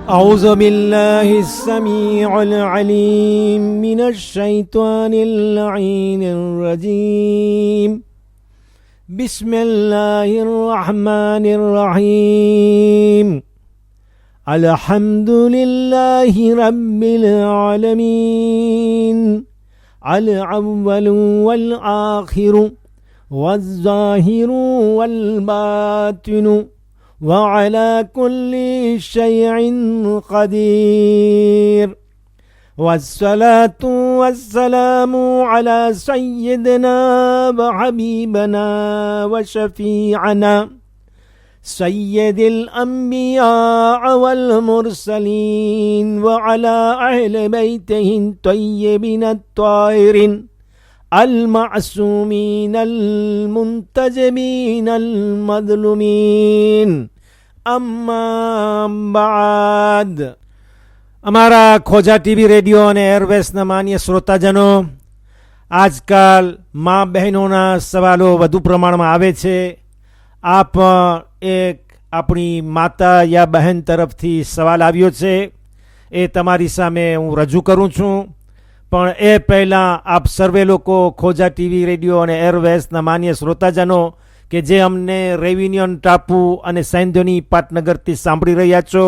أعوذ بالله السميع العليم من الشيطان اللعين الرجيم بسم الله الرحمن الرحيم الحمد لله رب العالمين الأول والآخر والظاهر والباطن وعلى كل شيء قدير والصلاة والسلام على سيدنا وحبيبنا وشفيعنا سيد الأنبياء والمرسلين وعلى أهل بيته الطيبين الطاهرين المعصومين المنتجبين المظلومين અમ્મા બાદ. અમારા ખોજા TV radio અને એરવેસના માન્ય શ્રોતાજનો, આજકાલ મા બહેનોના સવાલો વધુ પ્રમાણમાં આવે છે. આ પણ એક આપણી માતા યા બહેન તરફથી સવાલ આવ્યો છે, એ તમારી સામે હું રજૂ કરું છું. પણ એ પહેલાં આપ સર્વે લોકો ખોજા ટીવી રેડિયો અને એરવેસના માન્ય શ્રોતાજનો કે જે અમને રેવિન્યુન ટાપુ અને સૈન્ધોની પાટનગરથી સાંભળી રહ્યા છો,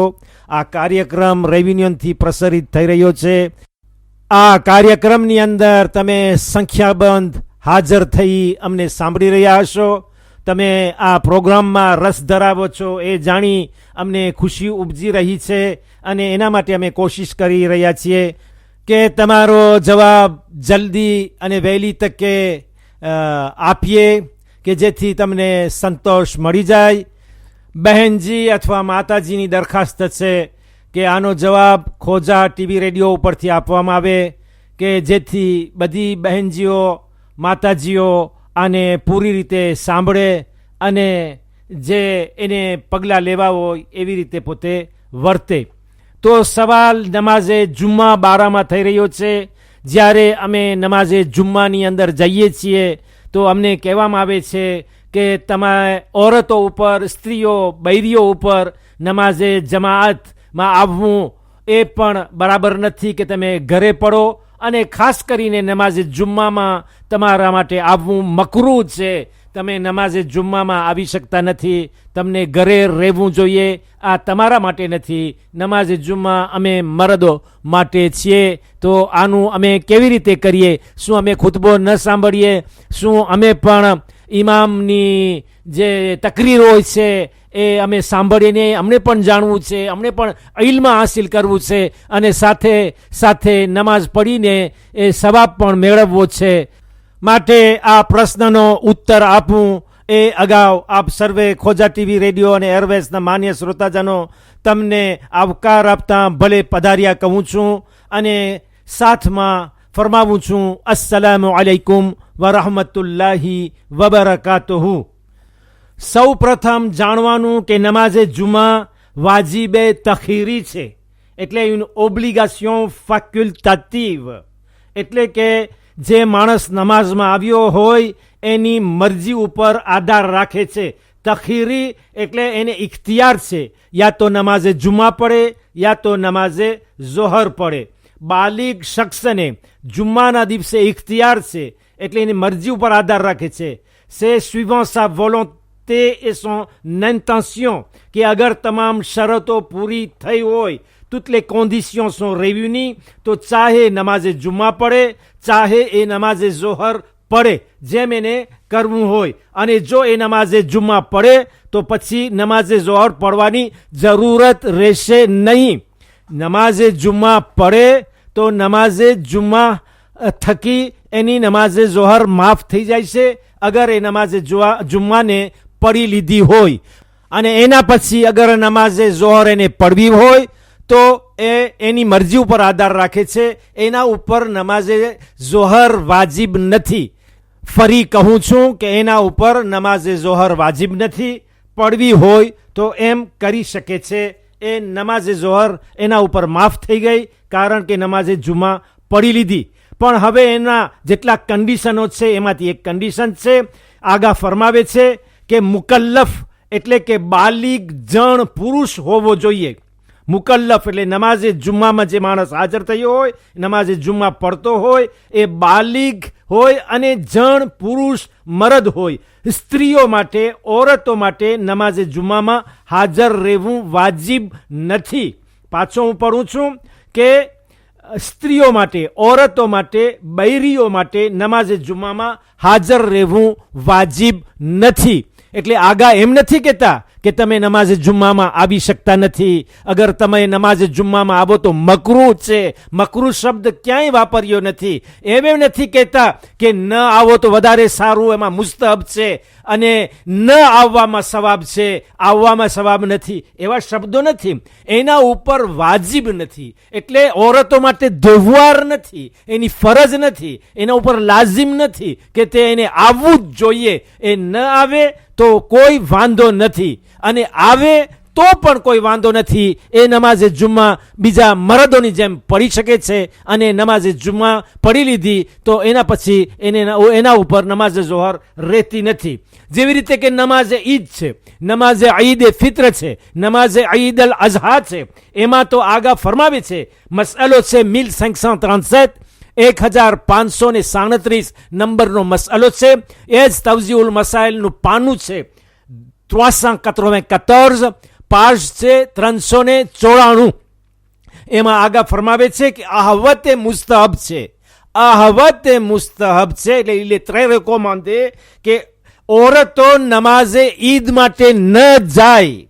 આ કાર્યક્રમ રેવિન્યુનથી પ્રસારિત થઈ રહ્યો છે. આ કાર્યક્રમની અંદર તમે સંખ્યાબંધ હાજર થઈ અમને સાંભળી રહ્યા હશો. તમે આ પ્રોગ્રામમાં રસ ધરાવો છો એ જાણી અમને ખુશી ઉપજી રહી છે, અને એના માટે અમે કોશિશ કરી રહ્યા છીએ કે તમારો જવાબ જલ્દી અને વહેલી તકે આપીએ કે જેથી તમને સંતોષ મળી જાય. બહેનજી અથવા માતાજીની દરખાસ્ત છે કે આનો જવાબ ખોજા ટીવી રેડિયો ઉપરથી આપવામાં આવે, કે જેથી બધી બહેનજીઓ માતાજીઓ આને પૂરી રીતે સાંભળે અને જે એને પગલાં લેવા હોય એવી રીતે પોતે વર્તે. તો સવાલ નમાઝે જુમ્મા બારામાં થઈ રહ્યો છે. જ્યારે અમે નમાઝે જુમ્માની અંદર જઈએ છીએ તો અમને કહેવામાં આવે છે કે તમારે ઓરતો ઉપર, સ્ત્રીઓ, બૈરીઓ ઉપર નમાઝે જમાઅતમાં આવવું એ પણ બરાબર નથી, કે તમે ઘરે પડો, અને ખાસ કરીને નમાઝે જુમ્મામાં તમારા માટે આવવું મકરૂહ છે. તમે નમાઝે જુમ્મામાં આવી શકતા નથી, તમને ઘરે રહેવું જોઈએ. આ તમારા માટે નથી, નમાઝે જુમ્મા અમે મરદો માટે છીએ. તો આનું અમે કેવી રીતે કરીએ? શું અમે ખુતબો ન સાંભળીએ? શું અમે પણ ઇમામની જે તકરીર હોય છે એ અમે સાંભળીને અમને પણ જાણવું છે, અમને પણ ઇલ્મ હાસિલ કરવું છે, અને સાથે સાથે નમાઝ પઢીને એ સવાબ પણ મેળવવો છે. માટે આ પ્રશ્નનો ઉત્તર આપું એ અગાઉ આપ સર્વે ખોજા ટીવી રેડિયો અને એરવેસના માન્ય શ્રોતાજનો તમને આવકાર આપતા ભલે પધાર્યા કહું છું, અને સાથમાં ફરમાવું છું અસ્સલામુ અલૈકુમ વરહમતુલ્લાહી વબરકાતુહુ. સૌ પ્રથમ જાણવાનું કે નમાઝે જુમા વાજિબે તખીરી છે, એટલે une obligation facultative, એટલે કે જે માણસ નમાઝમાં આવ્યો હોય એની મરજી ઉપર આધાર રાખે છે. તખીરી એટલે એને ઇખ્તિયાર છે, યા તો નમાઝે જુમા પડે યા તો નમાઝે ઝોહર પડે. બાલિગ શખ્સને જુમ્માના દિવસે ઇખ્તિયાર છે, એટલે એની મરજી ઉપર આધાર રાખે છે. c'est suivant sa volonté et son intention કે અગર તમામ શરતો પૂરી થઈ હોય, toutes les conditions sont réunies, તો ચાહે નમાઝે જુમ્મા પડે, ચાહે એ નમાઝે ઝોહર પડે, જેમ એને કરવું હોય. અને જો એ નમાઝે જુમ્મા પડે તો પછી નમાઝે ઝોહર પડવાની જરૂરત રહેશે નહીં. નમાઝે જુમ્મા પડે તો નમાઝે જુમ્મા થકી એની નમાઝે ઝોહર માફ થઈ જાય છે, અગર એ નમાઝે જુમ્માને પડી લીધી હોય. અને એના પછી અગર નમાઝે ઝોહર એને પડવી હોય તો એ એની મરજી ઉપર આધાર રાખે છે, એના ઉપર નમાઝે ઝોહર વાજિબ નથી. ફરી કહું છું કે એના ઉપર નમાઝે ઝોહર વાજિબ નથી. પડવી હોય તો એમ કરી શકે છે. એ નમાઝે ઝોહર એના ઉપર માફ થઈ ગઈ, કારણ કે નમાઝે જુમા પડી લીધી. પણ હવે એના જેટલા કન્ડિશનો છે એમાંથી એક કન્ડિશન છે, આગા ફરમાવે છે કે મુકલ્લફ એટલે કે બાલિગ જણ પુરુષ હોવો જોઈએ. મુકલ્લફ એટલે નમાઝે જુમ્મામાં જે માણસ હાજર થયો હોય, નમાઝે જુમ્મા પડતો હોય, એ બાલિગ હોય અને જણ પુરુષ મરદ હોય. સ્ત્રીઓ માટે, ઓરતો માટે નમાઝે જુમ્મામાં હાજર રહેવું વાજિબ નથી. પાછો હું પડું છું કે સ્ત્રીઓ માટે, ઓરતો માટે, બૈરીઓ માટે નમાઝે જુમ્મામાં હાજર રહેવું વાજિબ નથી. એટલે આગા એમ નથી કહેતા કે તમે નમાઝે જુમ્મામાં આવી શકતા નથી. અગર તમે નમાઝે જુમ્મામાં આવો તો મકરૂહ છે. મકરૂહ શબ્દ ક્યાંય વાપર્યો નથી. એમ નથી કહેતા કે ન આવો તો વધારે સારું, એમાં મુસ્તહબ છે, અને ન આવવામાં સવાબ છે, આવવામાં સવાબ નથી, એવા શબ્દો નથી. એના ઉપર વાજિબ નથી, એટલે ઓરતો માટે દેવવાર નથી, એની ફરજ નથી, એના ઉપર લાઝિમ નથી કે તે એને આવવું જ જોઈએ. એ ન આવે તો કોઈ વાંધો નથી, અને આવે તો પણ કોઈ વાંધો નથી. એ નમાઝે જુમ્મા બીજા મરદોની જેમ પડી શકે છે, અને નમાઝે જુમ્મા પડી લીધી તો એના પછી એના ઉપર નમાઝે ઝોહર રહેતી નથી. જેવી રીતે કે નમાઝે ઈદ છે, નમાઝે ઈદ એ ફિત્ર છે, નમાઝે ઈદ અલ અઝહા છે. એમાં તો આગા ફરમાવે છે, મસઅલો છે 1537, 1537 નંબરનો મસઅલો છે. એ જ તવઝીઉલ મસાઇલનું પાનું છે 394, પાશ છે 394. એમાં આગા ફરમાવે છે કે ahvate mustahab છે, ahvate mustahab છે. એટલે il est très recommandé કે ઓરતો નમાઝે ઈદ માટે ન જાય.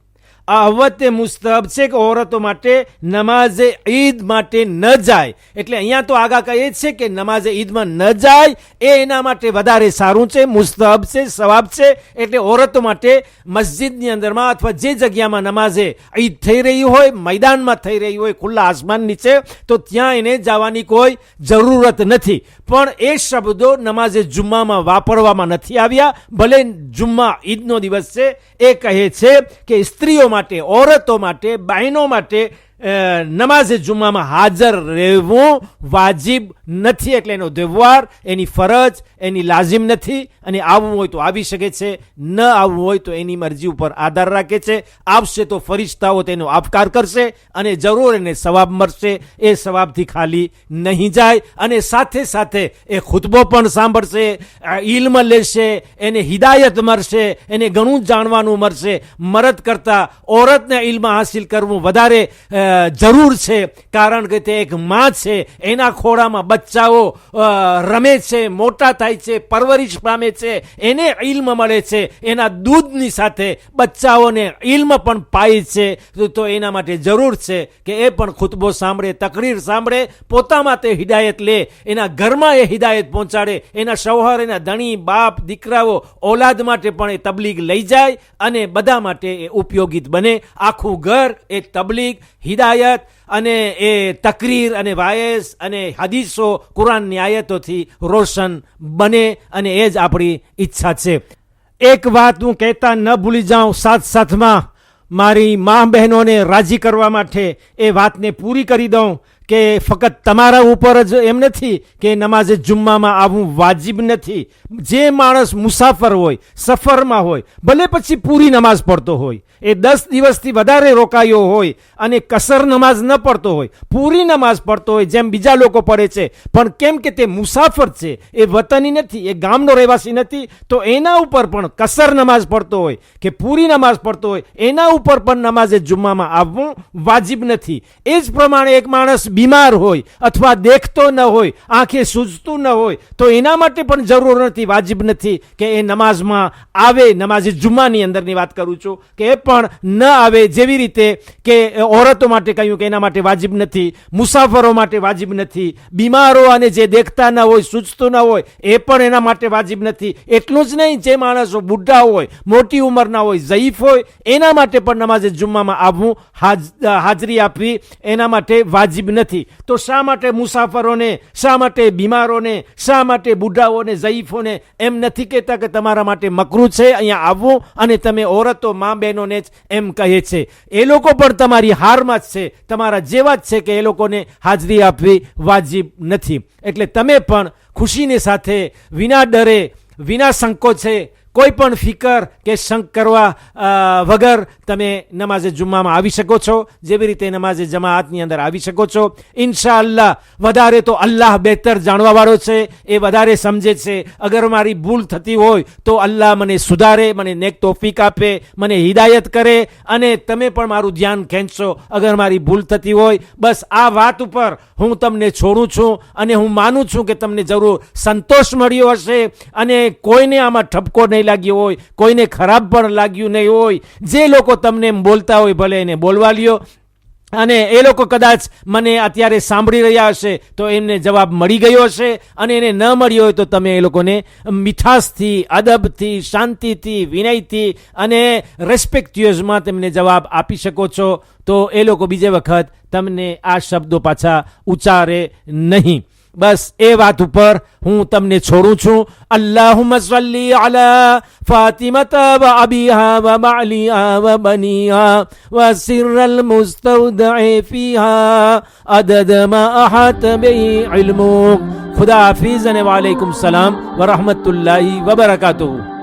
ahvate મુસ્તહબ છે કે ઓરતો માટે નમાઝે ઈદ માટે ન જાય. એટલે અહીંયા તો આગા કહે છે કે નમાઝે ઈદમાં ન જાય એ એના માટે વધારે સારું છે, મુસ્તહબ છે, સવાબ છે. એટલે ઓરતો માટે મસ્જિદની અંદરમાં અથવા જે જગ્યામાં નમાઝે ઈદ થઈ રહી હોય, મેદાનમાં થઈ રહી હોય, ખુલ્લા આસમાન નીચે, તો ત્યાં એને જવાની કોઈ જરૂરત નથી. પણ એ શબ્દો નમાઝે જુમ્મામાં વાપરવામાં નથી આવ્યા. ભલે જુમ્મા ઈદનો દિવસ છે, એ કહે છે કે સ્ત્રીઓ માટે, ઓરતો માટે, બહેનો માટે નમાઝે જુમ્મામાં હાજર રહેવું વાજિબ નથી. એટલે એનો દેવવાર, એની ફરજ, એની લાઝિમ નથી. અને આવવું હોય તો આવી શકે છે, ન આવવું હોય તો એની મરજી ઉપર આધાર રાખે છે. આવશે તો ફરિશ્તાઓ તેનો આવકાર કરશે, અને જરૂર એને સવાબ મળશે. એ સવાબથી ખાલી નહીં જાય, અને સાથે સાથે એ ખુતબો પણ સાંભળશે, ઇલ્મ લેશે, એને હિદાયત મળશે, એને ઘણું જાણવાનું મળશે. મરદ કરતાં ઓરતને ઇલ્મ હાસિલ કરવું વધારે જરૂર છે, કારણ કે તે એક માં છે, એના ખોળામાં બચ્ચાઓ રમે છે, મોટા થાય છે, પરવરિશ પામે છે, એને ઇલ્મ મળે છે. એના દૂધની સાથે બચ્ચાઓને ઇલ્મ પણ પાય છે. તો એના માટે જરૂર છે કે એ પણ ખુતબો સાંભળે, તકરીર સાંભળે, પોતામાં તે હિદાયત લે, એના ઘરમાં એ હિદાયત પહોંચાડે, એના શૌહર, એના ધણી, બાપ, દીકરાઓ, ઓલાદ માટે પણ એ તબલીગ લઈ જાય, અને બધા માટે એ ઉપયોગિત બને. આખું ઘર એ તબલીગ, હિદાયત અને એ તકરીર અને વાયસ અને હદીસો, કુરાનની આયતોથી રોશન બને, અને એ જ આપણી ઈચ્છા છે. એક વાત હું કહેતા ન ભૂલી જાઉં, સાથમાં મારી મા બહેનોને રાજી કરવા માટે એ વાતને પૂરી કરી દઉં કે ફક્ત તમારા ઉપર જ એમ નથી કે નમાઝે જુમ્મામાં આવવું વાજિબ નથી. જે માણસ મુસાફર હોય, સફરમાં હોય, ભલે પછી પૂરી નમાઝ પડતો હોય, એ 10 દિવસથી વધારે રોકાયો હોય અને કસર નમાઝ ન પડતો હોય, પૂરી નમાઝ પડતો હોય જેમ બીજા લોકો પડે છે, પણ કેમ કે તે મુસાફર છે, એ વતની નથી, એ ગામનો રહેવાસી નથી, તો એના ઉપર પણ કસર નમાઝ પડતો હોય કે પૂરી નમાઝ પડતો હોય, એના ઉપર પણ નમાઝે જુમ્મામાં આવવું વાજિબ નથી. એ જ પ્રમાણે એક માણસ બીમાર હોય અથવા દેખતો ન હોય, આંખે સૂઝતું ન હોય, તો એના માટે પણ જરૂર નથી, વાજિબ નથી કે એ નમાઝમાં આવે. નમાઝે જુમ્માની અંદરની વાત કરું છું કે એ પણ ન આવે. જેવી રીતે કે ઓરતો માટે કહ્યું કે એના માટે વાજિબ નથી, મુસાફરો માટે વાજિબ નથી, બીમારો અને જે દેખતા ન હોય, સૂઝતું ન હોય, એ પણ એના માટે વાજિબ નથી. એટલું જ નહીં, જે માણસો બુઢા હોય, મોટી ઉંમરના હોય, ઝઈફ હોય, એના માટે પણ નમાઝે જુમ્મામાં આવવું, હાજરી આપવી, એના માટે વાજિબ નથી. તો શા માટે મુસાફરોને, શા માટે બીમારોને, શા માટે બુઢાઓને, ઝઈફોને એમ નથી કહેતા કે તમારા માટે મકરૂહ છે અહીંયા આવવું, અને તમે ઓરતો, મા બહેનોને જ એમ કહે છે? એ લોકો પણ તમારી હારમાં જ છે, તમારા જેવા જ છે કે એ લોકોને હાજરી આપવી વાજિબ નથી. એટલે તમે પણ ખુશીની સાથે, વિના ડરે, વિના સંકોચે, કોઈ પણ ફિકર કે શંક કરવા વગર તમે નમાઝે જુમ્મામાં આવી શકો છો, જેવી રીતે નમાઝે જમાઆતની અંદર આવી શકો છો. ઇન્શાઅલ્લાહ વધારે તો અલ્લાહ બહેતર જાણવાવાળો છે, એ વધારે સમજે છે. અગર મારી ભૂલ થતી હોય તો અલ્લાહ મને સુધારે, મને નેક તોફીક આપે, મને હિદાયત કરે, અને તમે પણ મારું ધ્યાન ખેંચશો અગર મારી ભૂલ થતી હોય. બસ આ વાત ઉપર હું તમને છોડું છું, અને હું માનું છું કે તમને જરૂર સંતોષ મળ્યો હશે, અને કોઈને આમાં ઠપકો નહીં લાગ્યો હોય, કોઈને ખરાબ પણ લાગ્યું નહીં હોય. જે લોકો તમને એમ બોલતા હોય ભલે એને બોલવા લ્યો, અને એ લોકો કદાચ મને અત્યારે સાંભળી રહ્યા હશે તો એમને જવાબ મળી ગયો હશે, અને એને ન મળ્યો હોય તો તમે એ લોકોને મીઠાશથી, અદબથી, શાંતિથી, વિનયથી અને રેસ્પેક્ટિયસમાં તેમને જવાબ આપી શકો છો. તો એ લોકો બીજે વખત તમને આ શબ્દો પાછા ઉચ્ચારે નહીં. બસ એ વાત ઉપર હું તમને છોડું છું. અલ્લાહુમ્મા સલ્લી અલા ફાતિમતા વ અબીહા વ બાલિહા વ બનીહા વ સિરલ મુસ્તૌદઅ ફીહા અદદ મા અહાત બિ ઇલ્મુક. ખુદા હાફિઝ અને વાલેકુમ સલામ વ રહમતુલ્લાહિ વ બરકાતુહુ.